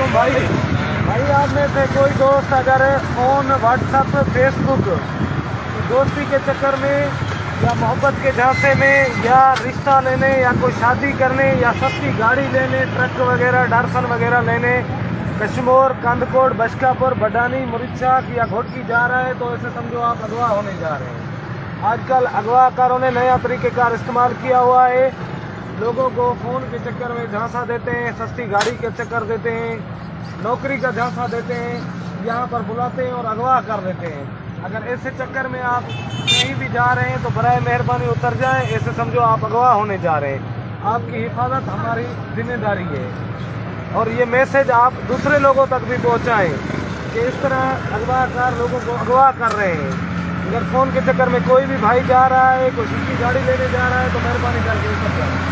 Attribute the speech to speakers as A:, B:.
A: वालेकुम भाई। भाई आप में से कोई दोस्त अगर फ़ोन, व्हाट्सएप, फेसबुक दोस्ती के चक्कर में या मोहब्बत के झांसे में या रिश्ता लेने या कोई शादी करने या सस्ती गाड़ी लेने, ट्रक वगैरह, डारसन वगैरह लेने कश्मीर, कंदकोट, बशकापुर, बडानी, मुरिच्छाक या घोटकी जा रहा है तो ऐसे समझो आप अगवा होने जा रहे हैं। आजकल अगवाकारों ने नया तरीक़ेकार इस्तेमाल किया हुआ है। लोगों को फ़ोन के चक्कर में झांसा देते हैं, सस्ती गाड़ी के चक्कर देते हैं, नौकरी का झांसा देते हैं, यहाँ पर बुलाते हैं और अगवा कर देते हैं। अगर ऐसे चक्कर में आप कहीं भी जा रहे हैं तो बराए मेहरबानी उतर जाएं। ऐसे समझो आप अगवा होने जा रहे हैं। आपकी हिफाजत हमारी जिम्मेदारी है और ये मैसेज आप दूसरे लोगों तक भी पहुँचाएँ कि इस तरह अगवाकार लोगों को अगवा कर रहे हैं। अगर फ़ोन के चक्कर में कोई भी भाई जा रहा है, कोई सस्ती गाड़ी लेने जा रहा है तो मेहरबानी करके उतर जाए।